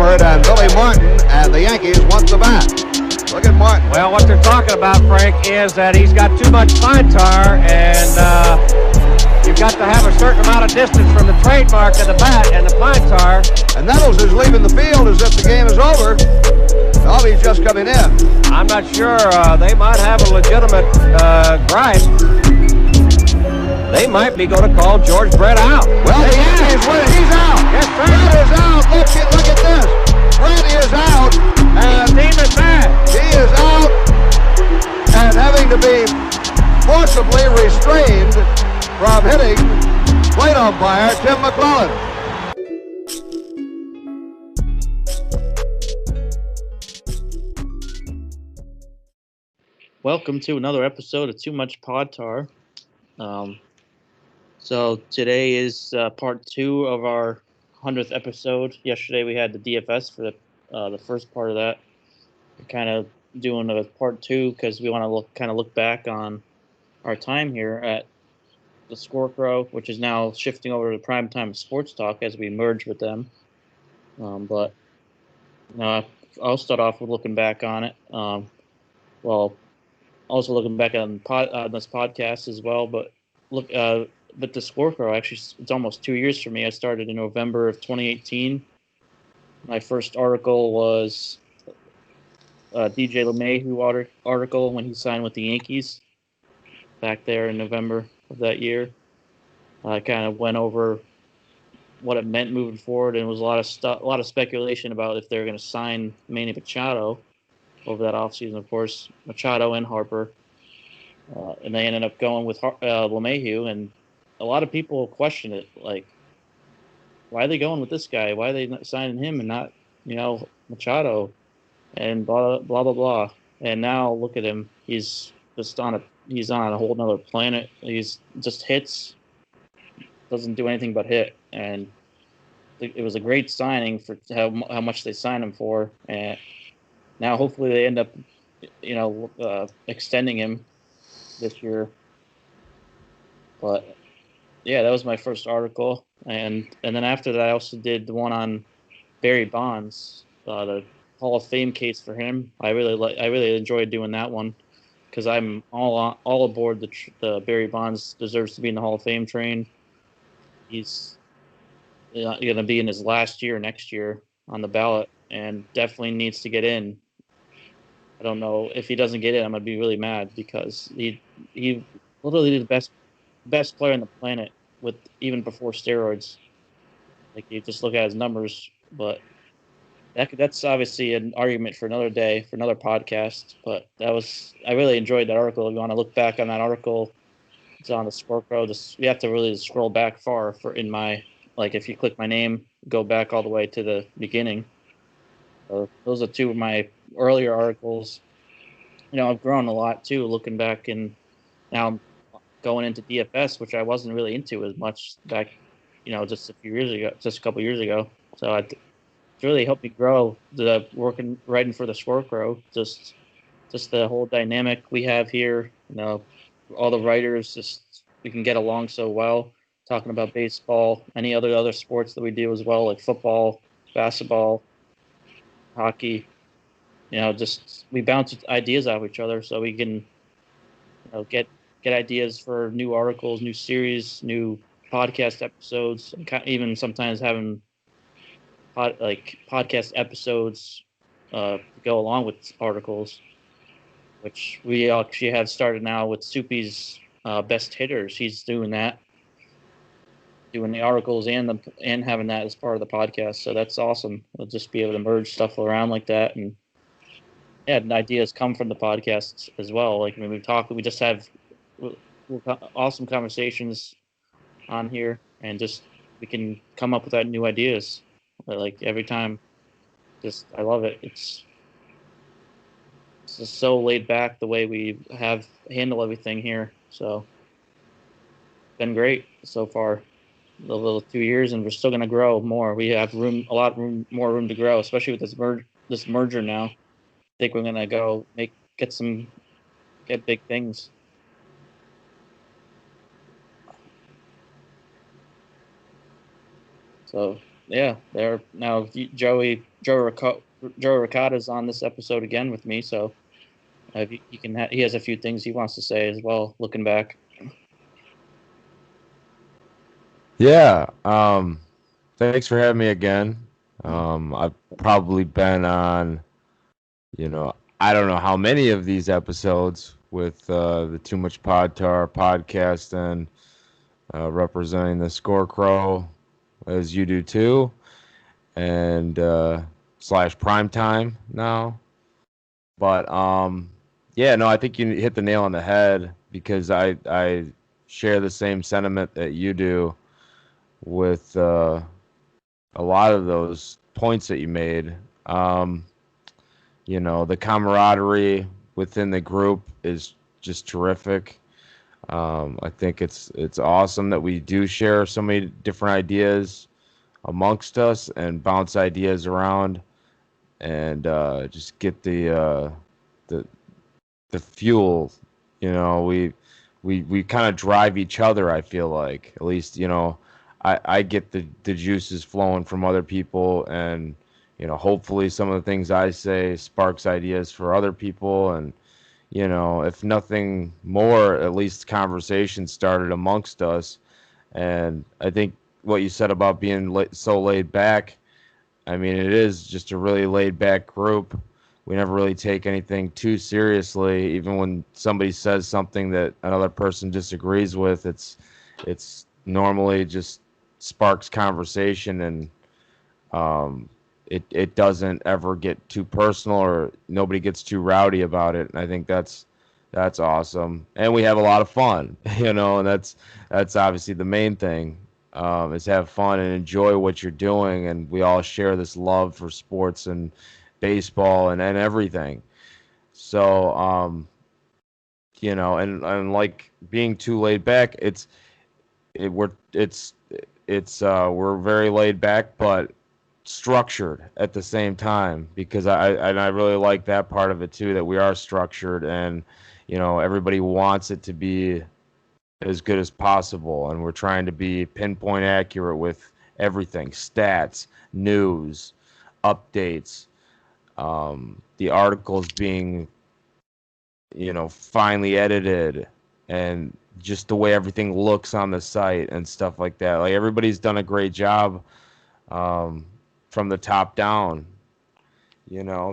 hammered, and Billy Martin and the Yankees want the bat. Look at Martin. Well, what they're talking about, Frank, is that he's got too much fine tar, and you've got to have a certain amount of distance from the trademark of the bat and the fine tar. And Nettles is leaving the field as if the game is over. He's just coming in. I'm not sure. They might have a legitimate gripe. They might be going to call George Brett out. Well, he's out. Yes, sir. Brett is out. Look at this. Brett is out. And team is mad. He is out and having to be forcibly restrained from hitting plate umpire Tim McClellan. Welcome to another episode of Too Much Pod Tar. So today is part 2 of our 100th episode. Yesterday we had the DFS for the first part of that. We're kind of doing a part 2 because we want to look back on our time here at the Scorecrow, which is now shifting over to Primetime Sports Talk as we merge with them. But I'll start off with looking back on it. Also looking back on this podcast as well, but the Scorecrow, actually, it's almost 2 years for me. I started in November of 2018. My first article was DJ LeMahieu article when he signed with the Yankees back there in November of that year. I kind of went over what it meant moving forward, and it was a lot of speculation about if they were going to sign Manny Machado over that offseason, of course, Machado and Harper. And they ended up going with LeMahieu, and a lot of people questioned it, like, why are they going with this guy? Why are they not signing him and not, Machado? And blah, blah, blah, blah. And now look at him. He's on a whole nother planet. He's just hits, doesn't do anything but hit. And it was a great signing for how much they signed him for. And now, hopefully, they end up, extending him this year. But yeah, that was my first article, and then after that, I also did the one on Barry Bonds, the Hall of Fame case for him. I really enjoyed doing that one because I'm all aboard the Barry Bonds deserves to be in the Hall of Fame train. He's going to be in his last year next year on the ballot, and definitely needs to get in. I don't know if he doesn't get in, I'm gonna be really mad because he literally the best player on the planet with even before steroids. Like, you just look at his numbers, but that's obviously an argument for another day, for another podcast. But I really enjoyed that article. If you want to look back on that article, it's on the Scorecrow. You have to really scroll back far if you click my name, go back all the way to the beginning. So those are two of my earlier articles. I've grown a lot too, looking back, and now I'm going into DFS, which I wasn't really into as much back, just a couple years ago. So it's really helped me grow writing for the Scorecrow. Just the whole dynamic we have here. All the writers, we can get along so well, talking about baseball, any other sports that we do as well, like football, basketball, hockey. We bounce ideas off each other so we can, get ideas for new articles, new series, new podcast episodes, and even sometimes having podcast episodes to go along with articles, which we actually have started now with Soupy's best hitters. He's doing that, doing the articles and having that as part of the podcast. So that's awesome. We'll just be able to merge stuff around like that, and ideas come from the podcasts as well. Like when we just have awesome conversations on here, and we can come up with that new ideas. Like every time, I love it. It's just so laid back the way we handle everything here. So been great so far. The little 2 years, and we're still going to grow more. We have more room to grow, especially with this merger now. I think we're going to go get big things. So Yeah, they're now Joe Ricotta's on this episode again with me, so he has a few things he wants to say as well. Looking back. Yeah. Thanks for having me again. I've probably been on, I don't know how many of these episodes with the Too Much Pod Tar podcast and representing the Scorecrow as you do too, and slash primetime now. But yeah, no, I think you hit the nail on the head because I share the same sentiment that you do with a lot of those points that you made. The camaraderie within the group is just terrific. I think it's awesome that we do share so many different ideas amongst us and bounce ideas around and just get the fuel. We kind of drive each other. I feel like at least I get the juices flowing from other people, and hopefully some of the things I say sparks ideas for other people, and if nothing more, at least conversation started amongst us. And I think what you said about being so laid back, I mean, it is just a really laid back group. We never really take anything too seriously. Even when somebody says something that another person disagrees with, it's normally just sparks conversation, and it doesn't ever get too personal, or nobody gets too rowdy about it. And I think that's awesome. And we have a lot of fun, and that's obviously the main thing, is have fun and enjoy what you're doing. And we all share this love for sports and baseball and everything. So, and like being too laid back, we're very laid back, but structured at the same time, because I really like that part of it too, that we are structured, and everybody wants it to be as good as possible, and we're trying to be pinpoint accurate with everything: stats, news, updates, the articles being finely edited, and just the way everything looks on the site and stuff like that. Like, everybody's done a great job from the top down,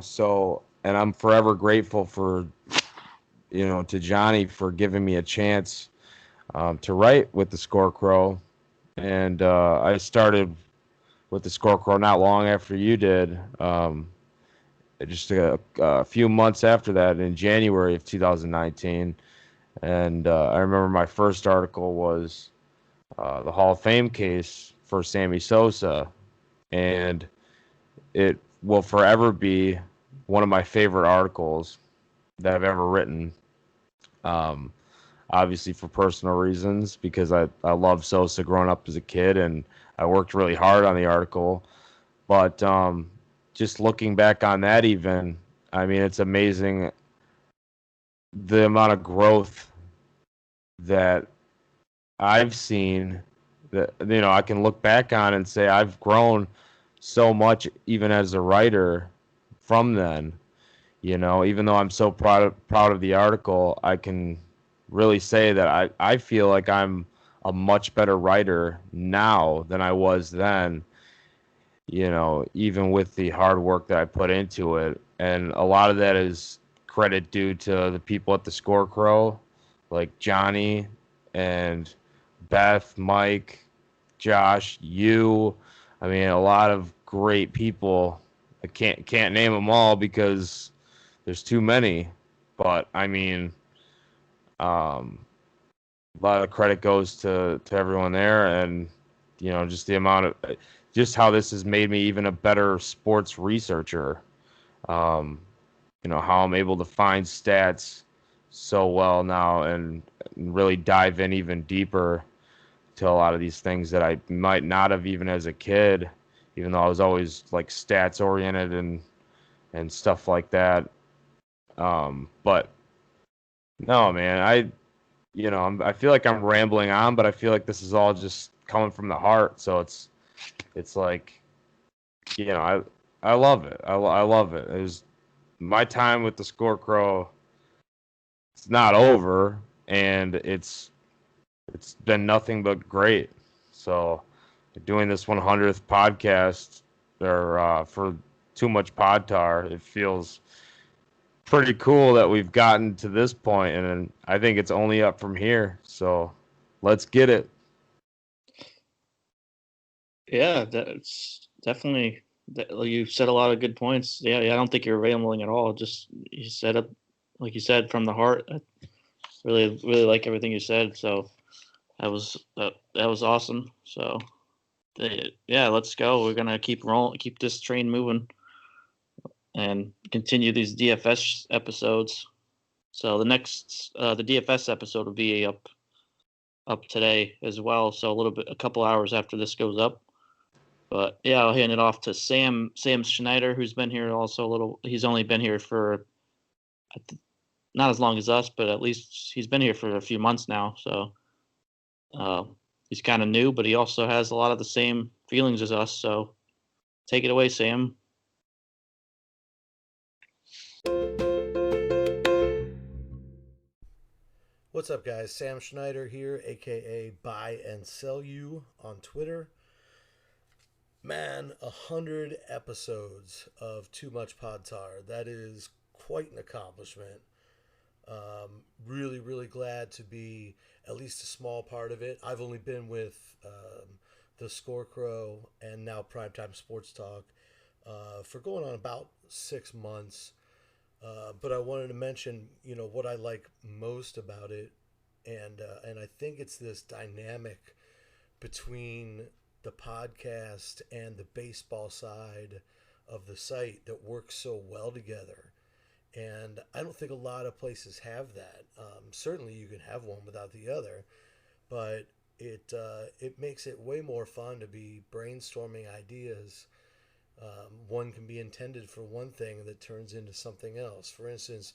so, and I'm forever grateful for to Johnny for giving me a chance to write with the Scorecrow. And I started with the Scorecrow not long after you did, just a few months after that, in January of 2019. And I remember my first article was the Hall of Fame case for Sammy Sosa, and it will forever be one of my favorite articles that I've ever written. Obviously for personal reasons, because I love Sosa growing up as a kid, and I worked really hard on the article. But just looking back on that, even, I mean, it's amazing the amount of growth that I've seen, that I can look back on and say I've grown so much even as a writer from then. Even though I'm so proud of the article, I can really say that I feel like I'm a much better writer now than I was then, even with the hard work that I put into it. And a lot of that is credit due to the people at the Scorecrow, like Johnny and Beth, Mike, Josh, you. I mean, a lot of great people. I can't name them all because there's too many. But I mean, a lot of credit goes to everyone there, and just the amount of, just how this has made me even a better sports researcher. How I'm able to find stats so well now, and really dive in even deeper to a lot of these things that I might not have even as a kid, even though I was always like stats oriented and stuff like that. But no, man, I feel like I'm rambling on, but I feel like this is all just coming from the heart. So it's like, I love it. I love it. It was my time with the Scorecrow. It's not over, and it's been nothing but great. So, doing this 100th podcast or for Too Much Pod Tar, it feels pretty cool that we've gotten to this point, and I think it's only up from here. So, let's get it. Yeah, that's definitely. You said a lot of good points. Yeah, I don't think you're rambling at all. Just you said it, like you said, from the heart. I really like everything you said. So that was awesome. So yeah, let's go. We're gonna keep rolling, keep this train moving, and continue these DFS episodes. So the DFS episode will be up today as well. So a couple hours after this goes up. But yeah, I'll hand it off to Sam Schneider, who's been here also a little. He's only been here for not as long as us, but at least he's been here for a few months now. So he's kind of new, but he also has a lot of the same feelings as us. So take it away, Sam. What's up, guys? Sam Schneider here, aka Buy and Sell You on Twitter. Man, 100 episodes of Too Much Pod Tar. That is quite an accomplishment. Really glad to be at least a small part of it. I've only been with the Scorecrow and now Primetime Sports Talk for going on about 6 months. But I wanted to mention, what I like most about it, and I think it's this dynamic between the podcast and the baseball side of the site that works so well together. And I don't think a lot of places have that. Certainly, you can have one without the other, but it makes it way more fun to be brainstorming ideas. One can be intended for one thing that turns into something else. For instance,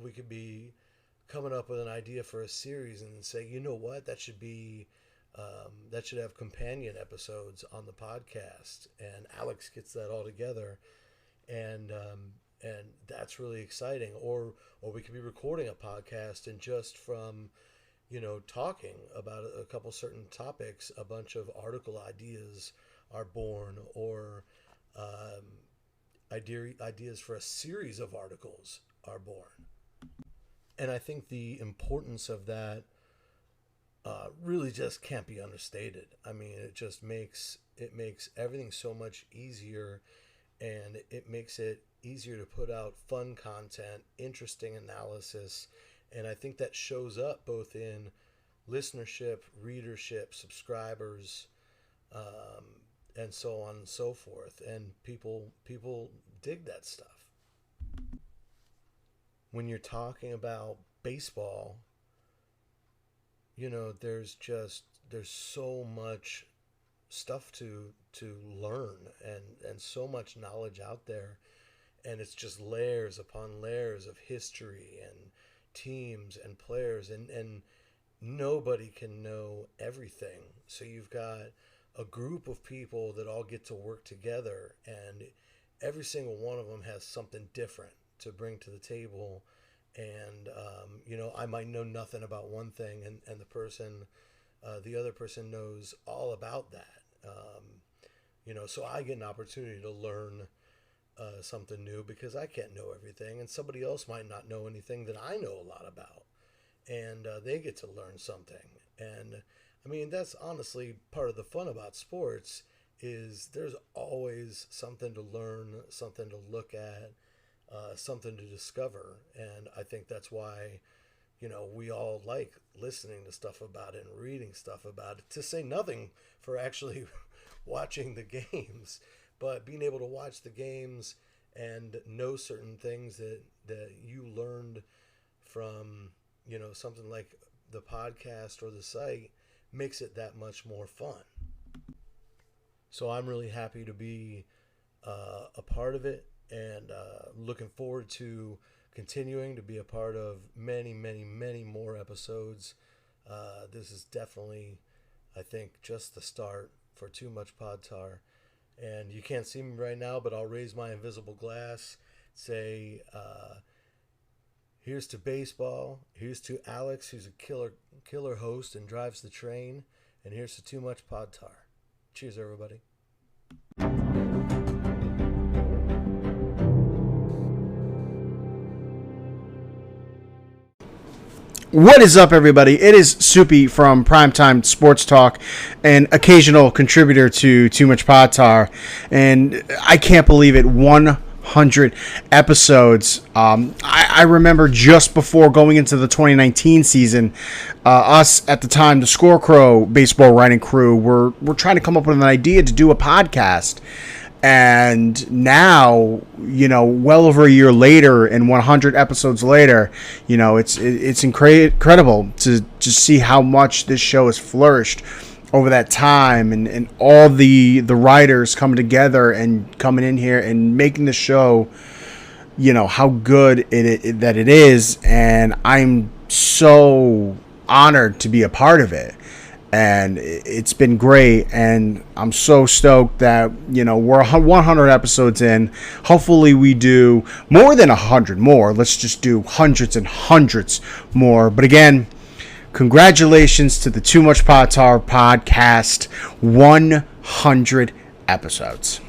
we could be coming up with an idea for a series and say, you know what, that should have companion episodes on the podcast. And Alex gets that all together, and that's really exciting. Or we could be recording a podcast, and just from talking about a couple certain topics, a bunch of article ideas are born, or ideas for a series of articles are born. And I think the importance of that really just can't be understated. I mean, it makes everything so much easier, and it makes it easier to put out fun content, interesting analysis, and I think that shows up both in listenership, readership, subscribers, and so on and so forth. And people dig that stuff. When you're talking about baseball, there's so much stuff to learn, and so much knowledge out there, and it's just layers upon layers of history and teams and players, and nobody can know everything. So you've got a group of people that all get to work together, and every single one of them has something different to bring to the table. And I might know nothing about one thing, and the other person knows all about that. So I get an opportunity to learn something new because I can't know everything, and somebody else might not know anything that I know a lot about, and they get to learn something. And I mean, that's honestly part of the fun about sports, is there's always something to learn, something to look at, something to discover. And I think that's why, we all like listening to stuff about it and reading stuff about it, to say nothing for actually watching the games. But being able to watch the games and know certain things that you learned from, something like the podcast or the site, makes it that much more fun. So I'm really happy to be a part of it, and looking forward to continuing to be a part of many more episodes. This is definitely, I think, just the start for Too Much Pod Tar. And you can't see me right now, but I'll raise my invisible glass, say, here's to baseball, here's to Alex, who's a killer host and drives the train, and here's to Too Much Pod Tar. Cheers, everybody. What is up, everybody? It is Soupy from Primetime Sports Talk, an occasional contributor to Too Much Pod Tar, and I can't believe it, 100 episodes. I remember just before going into the 2019 season, us at the time, the Scorecrow baseball writing crew, were trying to come up with an idea to do a podcast. And now, well over a year later and 100 episodes later, it's incredible to just see how much this show has flourished over that time, and all the writers coming together and coming in here and making the show, how good that it is. And I'm so honored to be a part of it. And it's been great, and I'm so stoked that, we're 100 episodes in. Hopefully we do more than 100 more. Let's just do hundreds and hundreds more. But again, congratulations to the Too Much Pod Tar podcast, 100 episodes.